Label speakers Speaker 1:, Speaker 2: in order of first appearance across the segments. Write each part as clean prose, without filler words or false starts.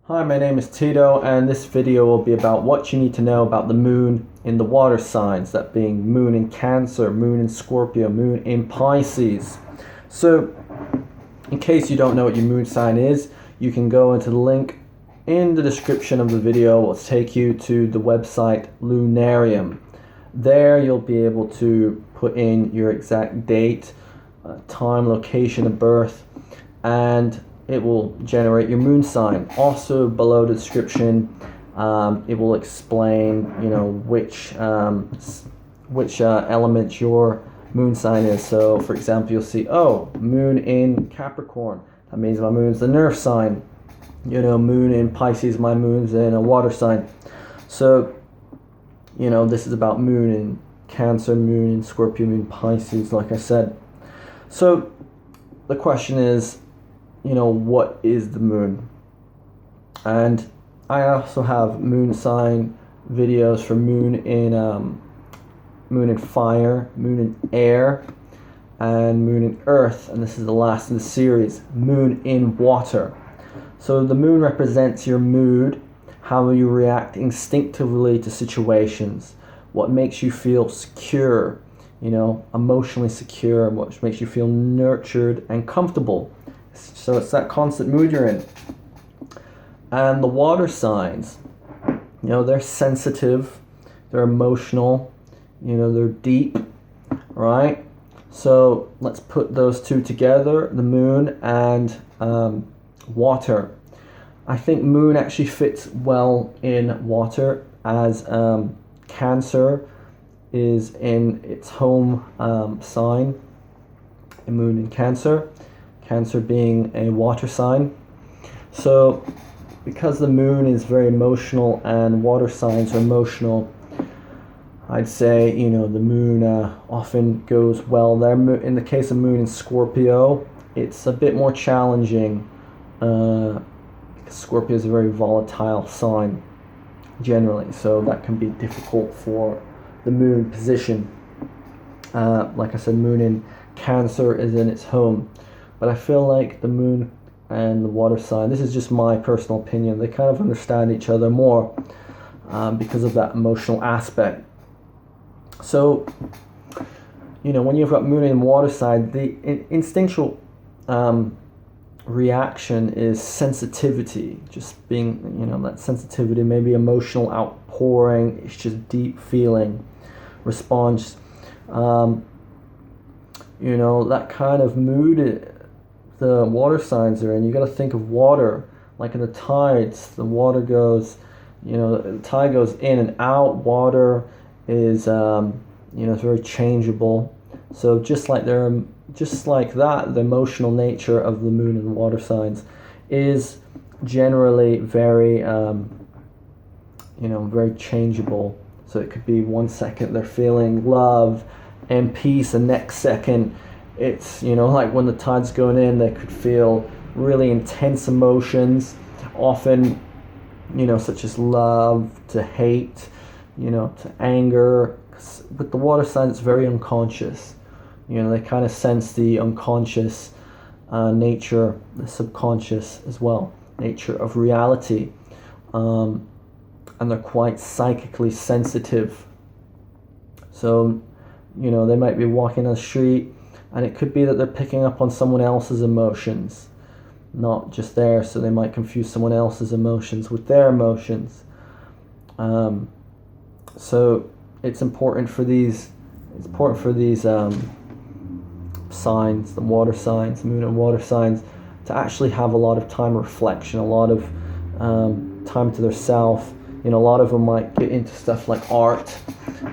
Speaker 1: Hi, my name is Tito, and this video will be about what you need to know about the moon in the water signs, that being moon in Cancer, moon in Scorpio, moon in Pisces. So, in case you don't know what your moon sign is, you can go into the link in the description of the video. It will take you to the website Lunarium. There you'll be able to put in your exact date, time, location of birth, and it will generate your moon sign. Also below the description, it will explain, which element your moon sign is. So, for example, you'll see, moon in Capricorn. That means my moon's the Nerf sign. Moon in Pisces, my moon's in a water sign. So, this is about moon in Cancer, moon in Scorpio, moon in Pisces, like I said. So, the question is, what is the moon? And I also have moon sign videos for moon in fire, moon in air, and moon in earth. And this is the last in the series, moon in water. So the moon represents your mood, how you react instinctively to situations, what makes you feel secure, emotionally secure, what makes you feel nurtured and comfortable. So it's that constant mood you're in. And the water signs, they're sensitive, they're emotional, they're deep, right? So let's put those two together, the moon and water. I think moon actually fits well in water, as Cancer is in its home sign, a moon in Cancer. Cancer being a water sign. So because the moon is very emotional and water signs are emotional, I'd say, the moon often goes well there. In the case of moon in Scorpio, it's a bit more challenging. Scorpio is a very volatile sign generally, so that can be difficult for the moon position. Like I said, moon in Cancer is in its home. But I feel like the moon and the water sign, this is just my personal opinion, they kind of understand each other more because of that emotional aspect. So, when you've got moon and water sign, the instinctual reaction is sensitivity, just being, that sensitivity, maybe emotional outpouring, it's just deep feeling, response, that kind of mood the water signs are in. You got to think of water like in the tides. The water goes, the tide goes in and out. Water is, it's very changeable. So just like that, the emotional nature of the moon and water signs is generally very, very changeable. So it could be 1 second they're feeling love and peace, and next second it's, like when the tide's going in, they could feel really intense emotions, often, such as love to hate, to anger. With the water sign, it's very unconscious. They kind of sense the unconscious nature, the subconscious as well, nature of reality. And they're quite psychically sensitive. So, they might be walking on the street, and it could be that they're picking up on someone else's emotions, not just theirs, so they might confuse someone else's emotions with their emotions. So it's important for these signs, the water signs, moon and water signs, to actually have a lot of time reflection, a lot of time to their self. A lot of them might get into stuff like art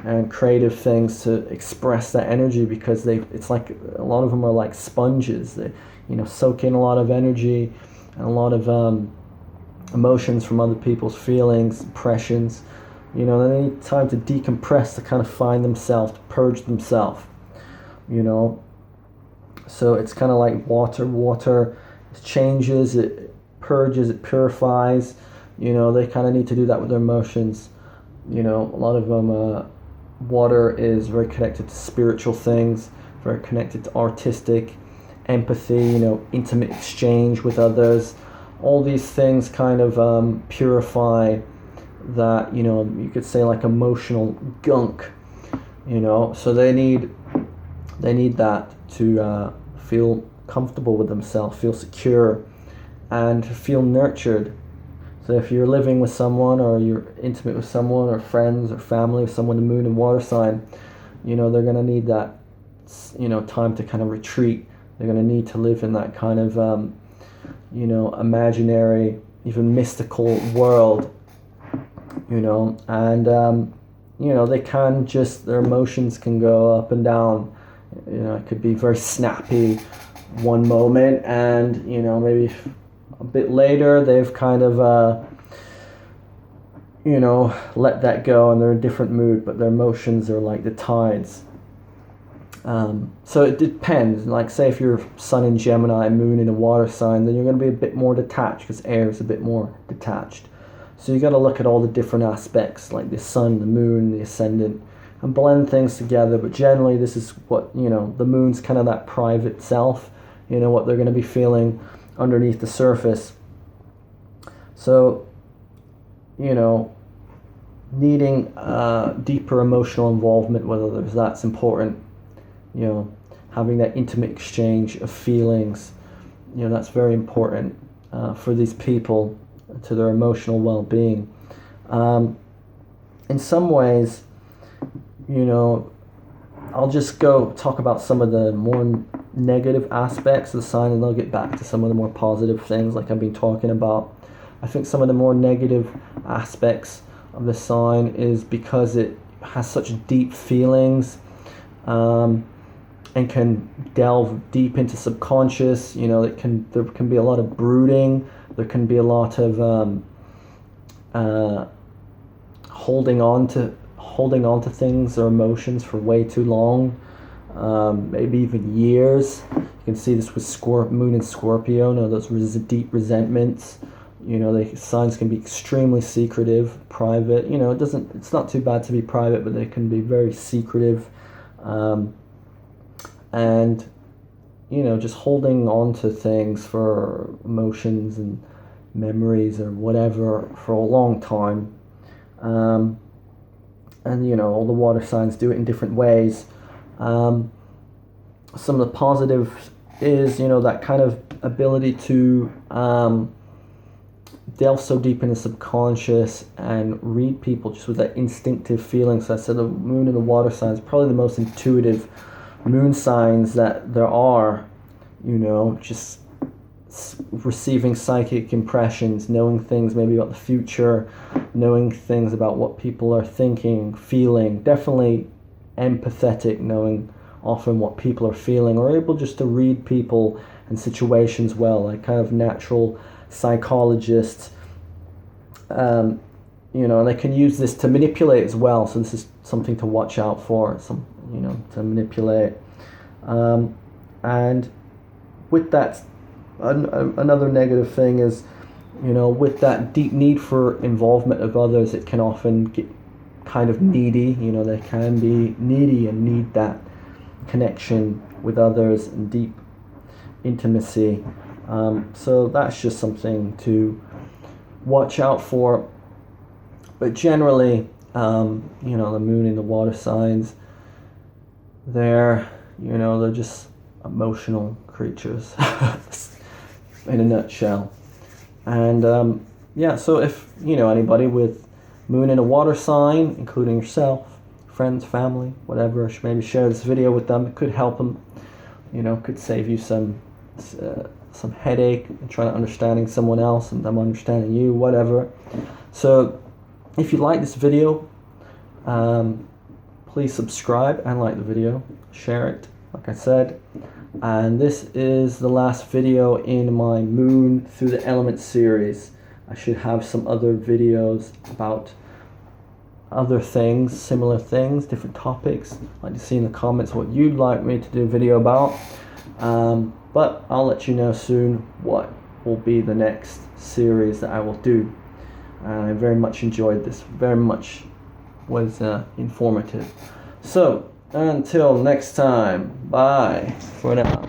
Speaker 1: and creative things to express that energy, because it's like a lot of them are like sponges. They, soak in a lot of energy and a lot of emotions from other people's feelings, impressions. They need time to decompress, to kind of find themselves, to purge themselves. So it's kind of like water. Water changes, it purges, it purifies. They kind of need to do that with their emotions. A lot of them, water is very connected to spiritual things, very connected to artistic, empathy, intimate exchange with others. all these things kind of purify that, you know, you could say like emotional gunk, you know. So they need that to feel comfortable with themselves, feel secure, and feel nurtured. So if you're living with someone, or you're intimate with someone, or friends or family with someone, the moon and water sign, you know, they're going to need that, you know, time to kind of retreat. They're going to need to live in that kind of, you know, imaginary, even mystical world, you know. And, you know, they can just, their emotions can go up and down. You know, it could be very snappy one moment, and, you know, maybe a bit later they've kind of, you know, let that go, and they're in a different mood, but their emotions are like the tides. So it depends. Like, say if you're sun in Gemini, moon in a water sign, then you're going to be a bit more detached, because air is a bit more detached. So you got to look at all the different aspects, like the sun, the moon, the ascendant, and blend things together. But generally, this is what, you know, the moon's kind of that private self, you know, what they're going to be feeling underneath the surface. So, you know, needing deeper emotional involvement with others, that's important. You know, having that intimate exchange of feelings, you know, that's very important for these people, to their emotional well-being. In some ways, you know, I'll just go talk about some of the more negative aspects of the sign, and I'll get back to some of the more positive things like I've been talking about. I think some of the more negative aspects of the sign is because it has such deep feelings, and can delve deep into subconscious. You know, there can be a lot of brooding. There can be a lot of holding on to things or emotions for way too long, maybe even years. You can see this with moon in Scorpio. You know, those deep resentments. You know, the signs can be extremely secretive, private. You know, it's not too bad to be private, but they can be very secretive. And, you know, just holding on to things for emotions and memories or whatever for a long time. And, you know, all the water signs do it in different ways. Some of the positives is, you know, that kind of ability to delve so deep in the subconscious and read people just with that instinctive feeling. So I said the moon and the water signs probably the most intuitive moon signs that there are. You know, just receiving psychic impressions, knowing things maybe about the future, knowing things about what people are thinking, feeling, definitely empathetic, knowing often what people are feeling, or able just to read people and situations well, like kind of natural psychologists. You know, and they can use this to manipulate as well, so this is something to watch out for, you know, to manipulate. And with that, another negative thing is, you know, with that deep need for involvement of others, it can often get kind of needy. You know, they can be needy and need that connection with others and deep intimacy. So that's just something to watch out for. But generally, you know, the moon in the water signs, they're just emotional creatures in a nutshell. And yeah, so if, you know, anybody with moon in a water sign, including yourself, friends, family, whatever, maybe share this video with them. It could help them, you know, could save you some headache and trying to understanding someone else and them understanding you, whatever. So if you like this video, please subscribe and like the video, share it, like I said. And this is the last video in my Moon Through the Elements series. I should have some other videos about other things, similar things, different topics. I'd like to see in the comments what you'd like me to do a video about. But I'll let you know soon what will be the next series that I will do. I very much enjoyed this, very much was informative. So until next time, bye for now.